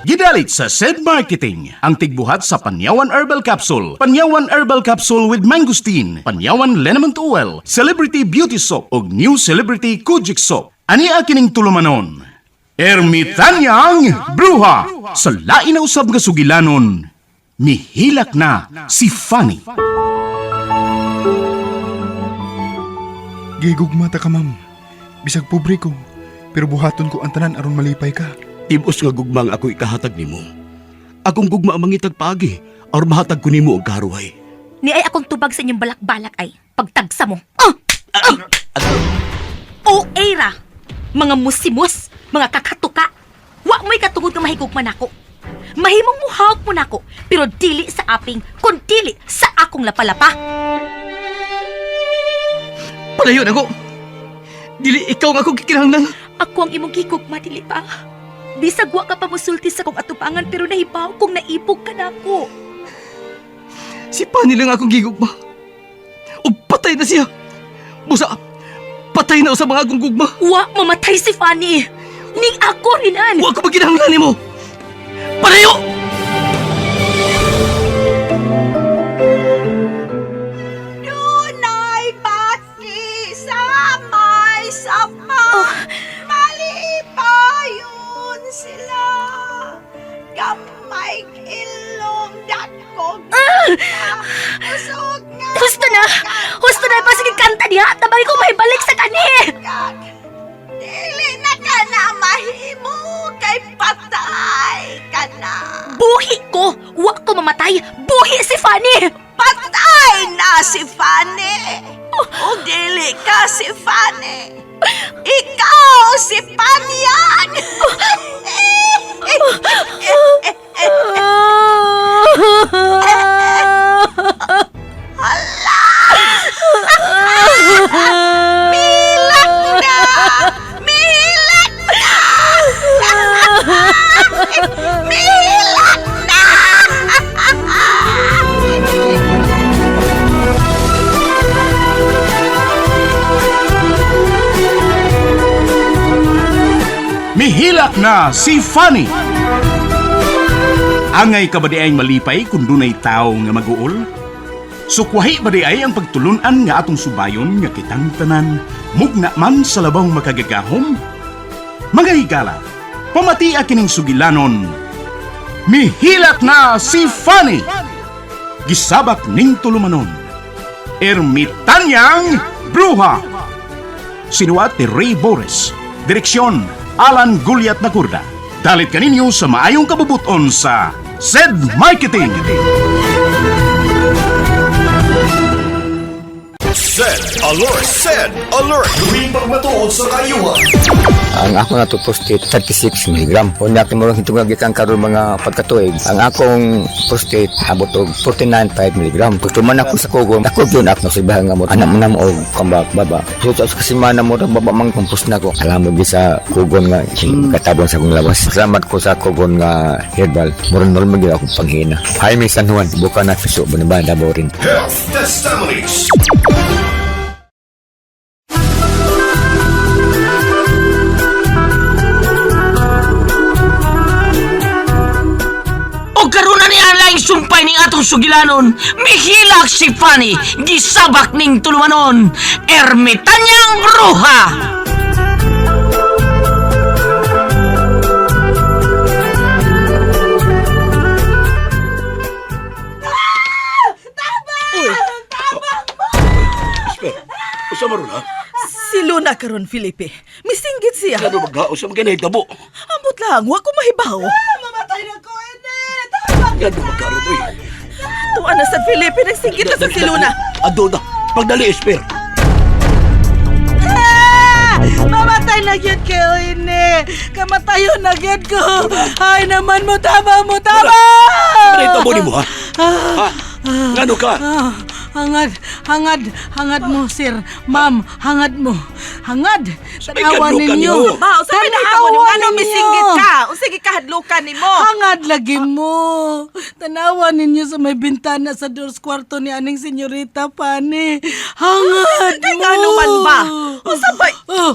Gidalit sa SED Marketing, ang tigbuhat sa Panyawan Herbal Capsule, Panyawan Herbal Capsule with Mangosteen, Panyawan Liniment Oil, Celebrity Beauty Soap, ug New Celebrity Kojic Soap. Ani kining tulumanon. Ermitanyang Bruha! Sa lain na usab nga sugilanon, mihilak na si Fanny. Gigugmata ka, ma'am. Bisag pobre ko, pero buhaton ko ang tanan aron malipay ka. Tibos nga gugmang ako ikahatag nimo. Akong gugma ang mangitag pagi, or mahatag ko nimo og karuhay. Ni ay akong tubag sa inyong balak-balak ay pagtagsa mo. O era! Mga musimus, mga kakatuka. Wa mo'y katungod nga mahigugman ako. Mahimong muhawak mo nako, pero dili sa aping, kun dili sa akong lapalapa. Palayon ako! Dili ikaw nga akong kikinahanglan. Ako ang imong gigugma, dili pa. Bisag wa ka pa musulti sa kong atubangan, pero nahibaw kong naipog ka na ako. Si Pani lang akong gigugma. O patay na siya. Busa, patay na sa mga akong gugma. Wa mamatay si Fanny. Ning ako rinan. Wa ko maginahanglan mo. Palayo! Dunay bati sa may sapa. Malipayon sila. Gamay ilong dakog. Usog nga. Husto na! Husto na! Pasig kanta niya! Tabay ko mahibalik sa kani! Dili na ka na mahimo kay patay ka na. Buhi ko! Wa ko mamatay! Buhi si Fanny! Patay na si Fanny. O dili ka si Fanny. Ikaw si Panyan. Hala! Milak na! Milak na! Milak na! Mihilak na si Fanny. Angay ka ba di ay malipay kung dunay tao nga mag-uol? Sukwahi ba di ay ang pagtulunan nga atong subayon nga kitang tanan, mugna man sa labang makagagahom? Mga higala, pamati kining sugilanon, mihilak na si Fanny! Gisabak ning tulumanon, Ermitanyang Bruha! Sinuat ni Ray Boris, direksyon Alan Gulyat Nagurda. Dalit kaninyo sa maayong kabubuton sa SED Marketing. SED Alert! SED Alert! Lumipag matuod sa kayuhan. Ang ako na to prostate 36 mg. Kung nakin mo lang hitungag ikang karon mga pagkatuig, ang akong prostate abot og 49.5 mg. Gusto man ako sa kugon, ako yun ako sa ibang nga mo. Anak mo na mo og kambak baba. So kasi man mo baba mang kompos na ko. Alam mo di sa kugon nga katabon sa kong labas. Salamat ko sa kugon nga herbal. Murang normal gyud ako panghina. Hi mi San Juan, buka na fiso bonibanda borin. Health Testimonies. Sumpay ning atong sugilanon, mihilak si Fanny, gisabak ning tulumanon, Ermitanyang Bruha! Usa maron ha? Si Luna karon Felipe. Misinggit siya. Ano maghaos sa mga nahitabo? Ambot lang, wa ko mahibaw. Mamatay na ko, ene. Ano magkaroon oy? Tuwa na sa Felipe, nagsinggit na sa si Luna. Ado na, pagdali esper. Mamatay na gyud kayo, ene. Kamatayon na gyud ko. Ay naman mo tama, mo tama. Ano itabo ni mo ha? Ha? Ngano ka? Hangad mo, sir. Ma'am, hangad mo. Hangad. Tanawan kadlukan ninyo. nimo. Ba, usa may nahamon mo ano misinggit ka. Usige kahadlukan nimo. Hangad lagi mo. Tanawan ninyo sa may bintana sa doors kwarto ni aning senyorita Pani. Hangad mo. Ngano man ba? Usa ba? Oh.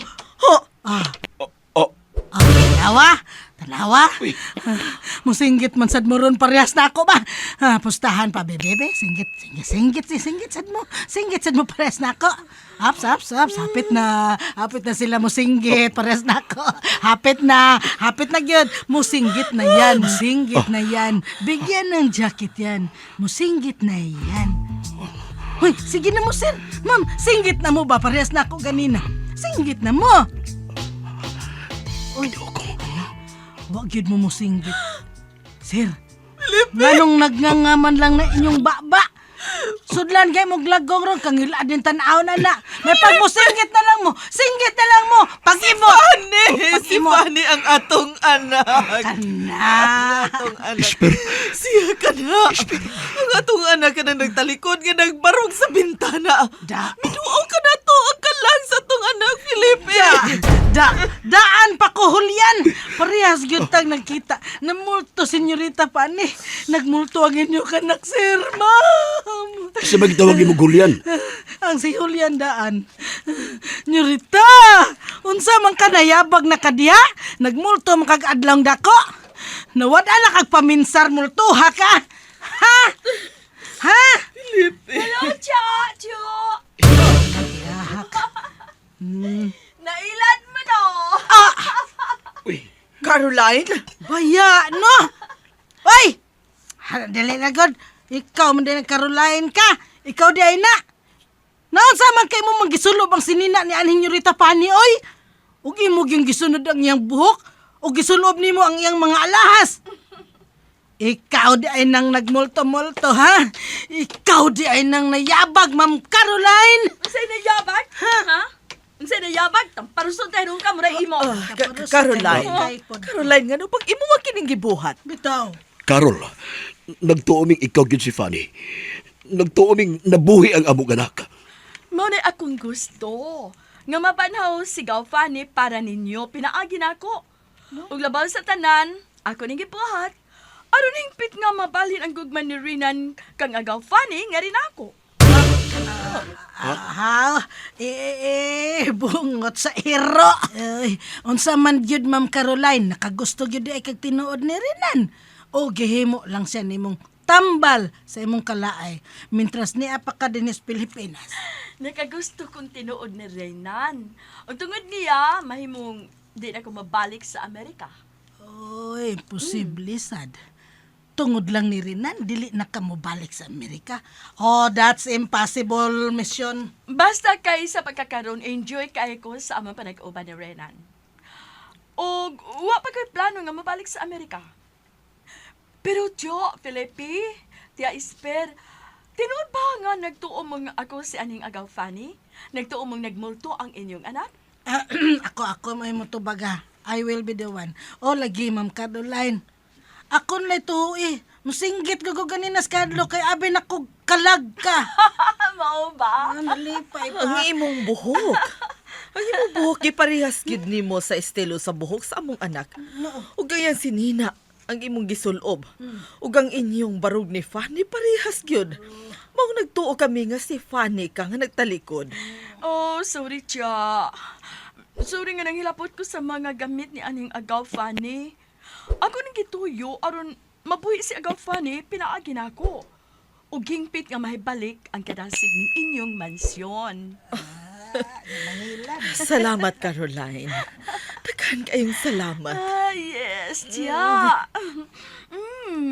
Tanawa. Tanawa? Musinggit man sad mo ron parehas na ako ba? Pustahan pa, bebe. Singgit sad mo. Singgit sad mo parehas na ako. Aps. Hapit na sila musinggit. Parehas na ako. Hapit na gyud. Musinggit na yan. Bigyan ng jacket yan. Musinggit na yan. Hoy, sige na mo, sir. Ma'am, singgit na mo ba? Parehas na ako ganina. Singgit na mo. Uy, wag yun mo singgit. Sir, nganong nagngangaman lang na inyong baba? Sudlan kay mo glagong ron, kangila din tanaw na. May pag mo singgit na lang mo. Pag-imo. Si Fanny ang atong anak. Kana. Atong anak. Siya ka na. Ang atong anak ka na nagtalikod nga nagbarog sa bintana. Minuaw ka na to. Ang kalang sa atong anak, Felipe. Daan pa ko hulyan. Parehas gyud tag nagkita. Namulto, senyorita Fanny. Nagmulto ang inyo kanak, sir, ma'am. Sa magtawag mo Julian. Ang si Julian daan. Nyorita, unsa man ka nayabag na kadiha? Nagmulto man kag adlong dako. Nawad ala kag paminsar multuha ka. Ha? Hello, Chacho! Nailad mo no! Caroline? Baya, no? Oy! Dali na god. Ikaw man din ang Caroline ka. Ikaw di ay na. Naon sa man kay mo magisulob ang sinina ni aning Nyorita Fanny, oy? Ug imo gyung gisunod ang iyang buhok o gisulob nimo ang iyang mga alahas. Ikaw di ay nang nagmulto-multo, ha? Ikaw di ay nang nayabag, Ma'am Caroline. Unsay nayabag? Ha? Unsay nayabag? Tamparuson tayo nung kamuray imo. Caroline, nga no, pag imo wa kining gibuhat. Bitaw. Carol, nagtuoming ikaw gyud si Fanny. Nagtuoming nabuhi ang among anak. Mao na akong gusto. Nga mabanhaw sigaw Fanny para ninyo pinaagi na ako. Ug labaw sa tanan, ako ning gibuhat. Aron hingpit nga mabalhin ang gugman ni Rinan kang agaw Fanny nga rin ako. Bungot sa iro. Ay, unsa man gyud, Ma'am Caroline, nakagusto gyud ay kag tinuod ni Rinan. O gihimo lang siya nimong tambal sa imong kalaay mintras niya pa ka dinis Pilipinas. Nakagusto kong tinuod ni Rinan. Ug tungod niya, mahimong di na ako mabalik sa Amerika. Oy, posible sad. Tungod lang ni Rinan, dili na ka mo balik sa Amerika. Oh, that's impossible, mission. Basta kay sa pagkakaroon, enjoy kay ko sa amang panag-uban ni Rinan. O wa pa ko'y plano nga mabalik sa Amerika. Pero Jo, Felipe, Tia Esper, tinuod ba nga nagtuo mong ako si aning agaw Fanny? Nagtuo mong nagmulto ang inyong anak? Ako may mutubaga. I will be the one. O lagi, Ma'am Caroline. Ako na ito musinggit ko ganina sa kadlo kay abi na ko kalag ka. Mao ba? Nalipay pa. Ang imong buhok. Ang imong buhok giparehas gid nimo sa estilo sa buhok sa among anak. Ug ganyan si Nina ang imong gisulob. Ug ang inyong barog ni Fanny parehas gyud. Mao nagtuo kami nga si Fanny ka nga nagtalikod. Oh, sorry, Tia. Sorry nga nanghilapot ko sa mga gamit ni aning agaw Fanny. Ako nang gituyo aron mabuhi si agaw Fanny, pinaagi na ako. Ug hingpit nga mahibalik ang kadasig ning inyong mansyon. Salamat, Caroline. Daghan kayong salamat. Yes, Tia.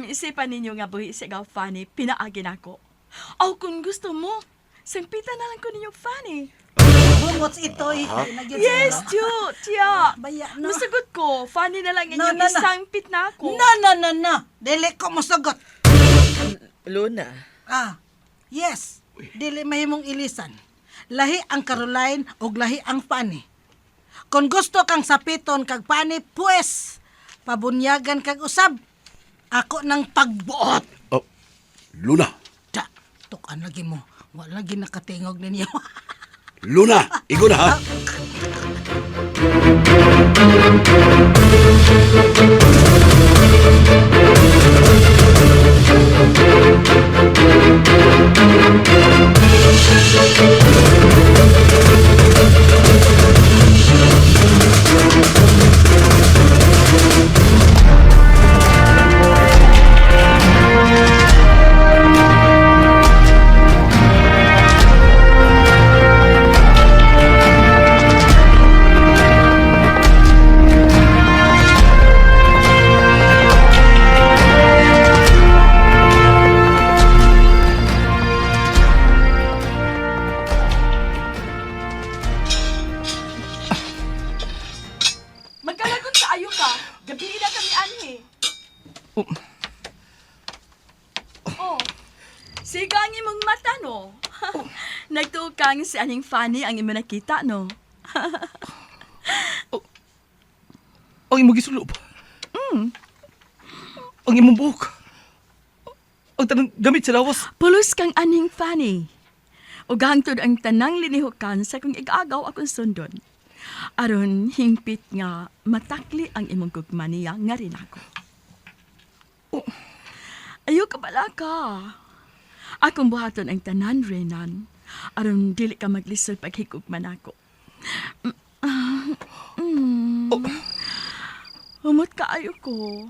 Isipan ninyo nga buhi si agaw Fanny, pinaagi na ako. Aw, kung gusto mo, sangpitan na lang ko ninyo Fanny. Bungot ito Yes, Tia. Baya, no? Masagot ko, Fanny na lang inyong No. isangpit na ako. No. Dili ko masagot. Luna. Yes. Dili mahimong ilisan. Lahi ang Caroline o lahi ang Fanny. Kung gusto kang sapiton kag Fanny, pues, pabunyagan kag usab. Ako nang pagbuot. Luna, Tukan lagi mo. Wala lagi nakatingog ninyo. Luna, igo na ha. Oh, siga ang imong mata, no? Nagtukang si aning Fanny ang imo nakita, no? Ang imong gisulob. Ang imong buhok. Ang tanang gamit sa lawas. Pulos kang aning Fanny. Ug hangtod ang tanang linihukan sa kung igagaw akong sundon. Aron hingpit nga matakli ang imong gugma niya nga rin ako. Ayaw ka bala ka. Akong buhaton ang tanan, Renan. Aron dili ka maglisod paghigugman ako. Humot ka ayo ko.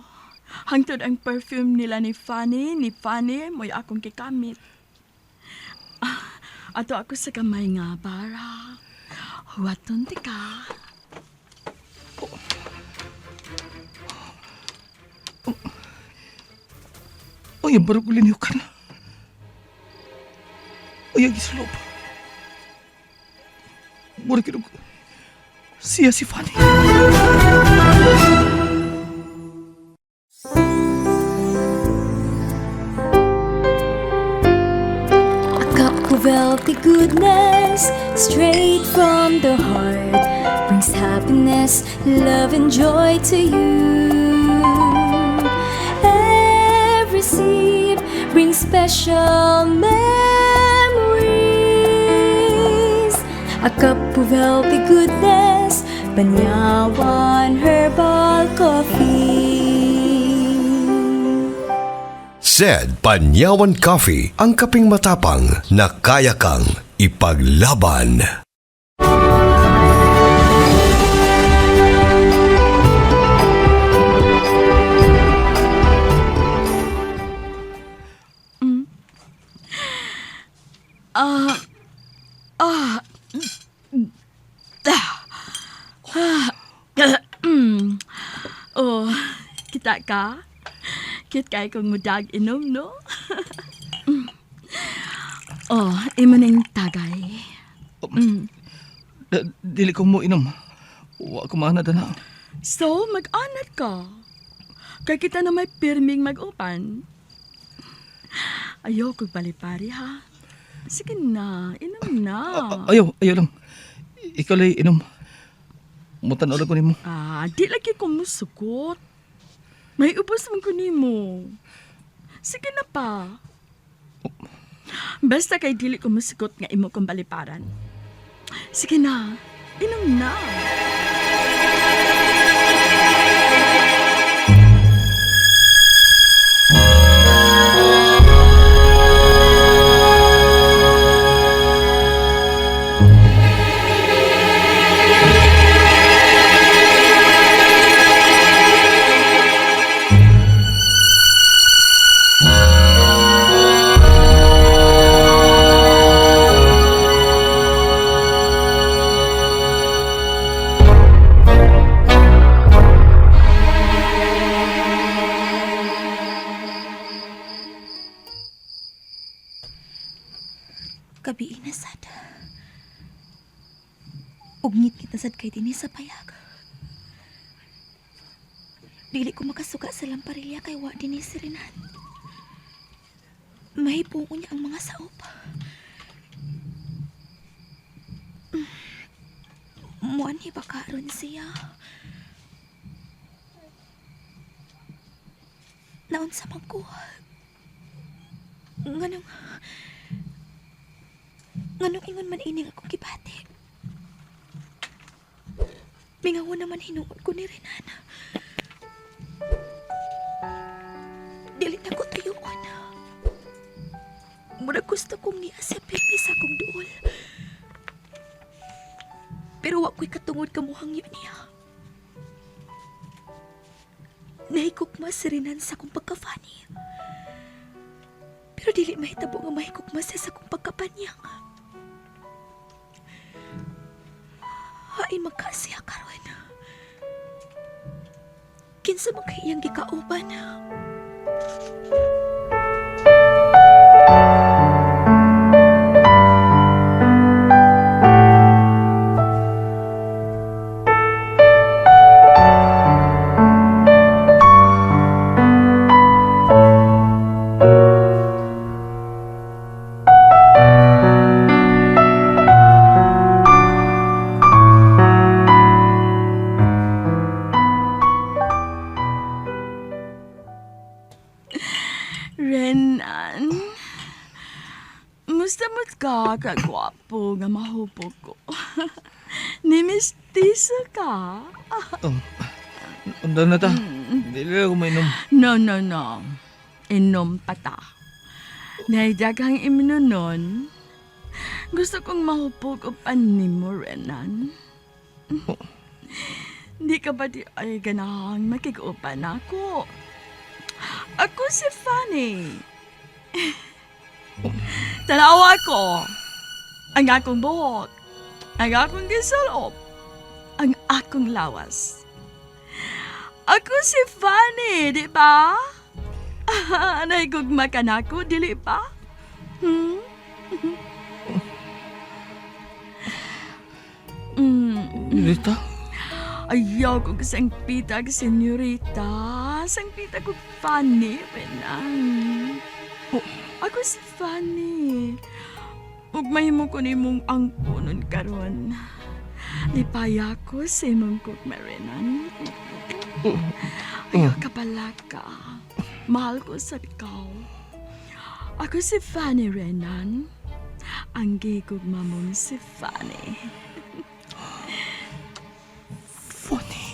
Hangtod ang perfume nila ni Fanny mo'y akong kikamit. Ato ako sa kamay nga bara. Huwaton ti ka. Ay, ang barog uliniw ka na. Ay, ang gisulob. Mura kinug... Siya si Fanny. A cup of healthy goodness, straight from the heart, brings happiness, love and joy to you. Every sip brings special memories. A cup of healthy goodness, Banyawan Herbal Coffee. Said Panyawan Coffee, ang kaping matapang na kaya kang ipaglaban. Oh, kita ka? Kit kay kong mudag inom, no? Oh, imo ning tagay. Dili ko mo inom. Wa ko maanad na. So, mag-anat ka. Kay kita na may pirming mag-upan. Ayaw kong balipari, ha? Sige na, inom na. Ayaw lang. Ikaw lay inom. Mutan ulit ko ni mo. Di lagi ko musukot. May ubos man ko ni mo. Sige na pa. Basta kay dili ko musukot nga imo kong baliparan. Sige na, inom na. Gabi inasad. Ugngit kita sad kay dinhi sa payag. Dili ko makasuka sa lamparilla kay wa dinhi si Renan. Mahipungo niya ang mga saop. Muani ba karon siya? Naon sa ko? Nganong ingon man ining akong gibati. Mingawa naman hinuon ko ni Renan. Dili na ko tuyuon. Murag gusto kong niya sa pirmi sa akong duol. Pero wa ko'y katungod kamuhang yun niya. Nahikukma si Renan sa akong pagka-funny. Pero dili mahitabo nga mahikukma siya sa akong pagkapanyang. Hain magkasiya karon. Kinsa man kay iyang gikauban. Renan, musta mo't ka kagwapo nga mahupog ko? Nimistisa ka? Unda na ta. Dili ako mainom. No. Inom pa ta. Naidagang iminunon. Gusto kong mahupog o panin mo, Renan. Di ka ba di ay ganahang makikupan ako? Ako si Fanny. Tanawa ko. Ang akong buhok. Ang akong gisalop. Ang akong lawas. Ako si Fanny, di ba? Naigugma ka na ako, dili ba? Rita? Ayaw ko kasang pitag, senyorita. Sang pitag ko Fanny, Renan. Ako si Fanny. Ug mahimo ko nimong angkunon karon. Lipaya ko sa imong kugma, Renan. Ayaw ka pala ka. Mahal ko sa ikaw. Ako si Fanny, Renan. Ang gigugma mong si Fanny. Funny.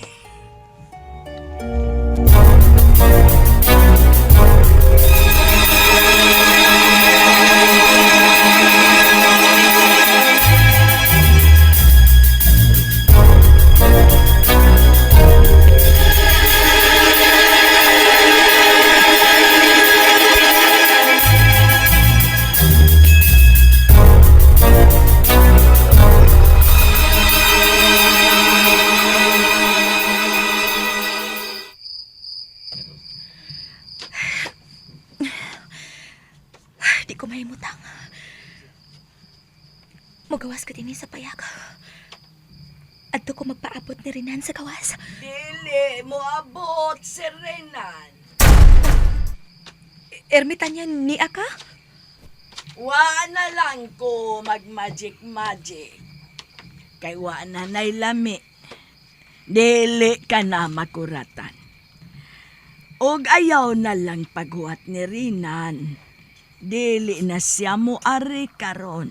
Di ko mahimutang. Magawas ka din sa payag. Adto ko magpaabot ni Renan sa gawas. Dili mo abot si Renan. Ermitanya ni Aka? Wa na lang ko mag-magic. Kay wa na nailami. Dili ka na makuratan. Og ayaw na lang paghuwat ni Renan. Dili na siya mo ari karon.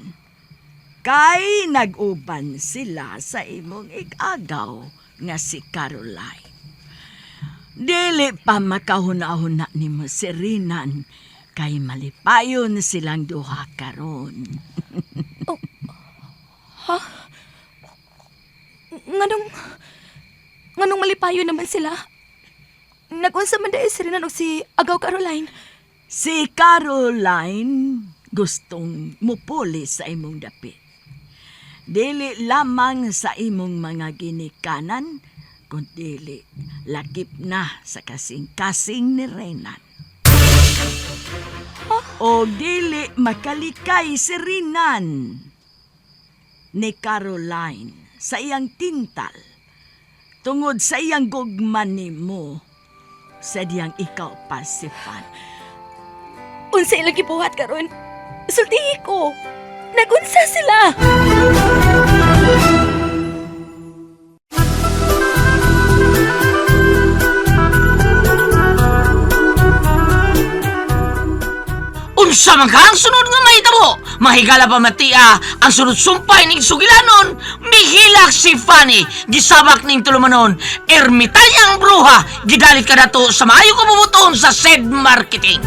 Kay nag-uban sila sa imong igagaw nga si Caroline. Dili pa makahuna-huna ni mo si Renan kay malipayon silang duha karon. Ha? Nganong malipayo naman sila? Nagunsa man dahil si Renan o si Agaw Caroline? Si Caroline gustong mupuli sa imong dapit. Dili lamang sa imong mga ginikanan, kundi lakip na sa kasing-kasing ni Renan. O dili makalikay si Renan ni Caroline sa iyang tintal tungod sa iyang gugman nimo sa diyang ikaw pa si Fan. Unsa ilang gibuhat karon? Sultihi ko. Nagunsa sila. Unsa man ka ang sunod nga mahitabo? Mahigala pa matia ang sunod sumpay ning sugilanon. Mihilak si Fanny, gisabak ning tulumanon. Ermitanyang bruha, gidalit ka dato sa maayo kabubuton sa said marketing.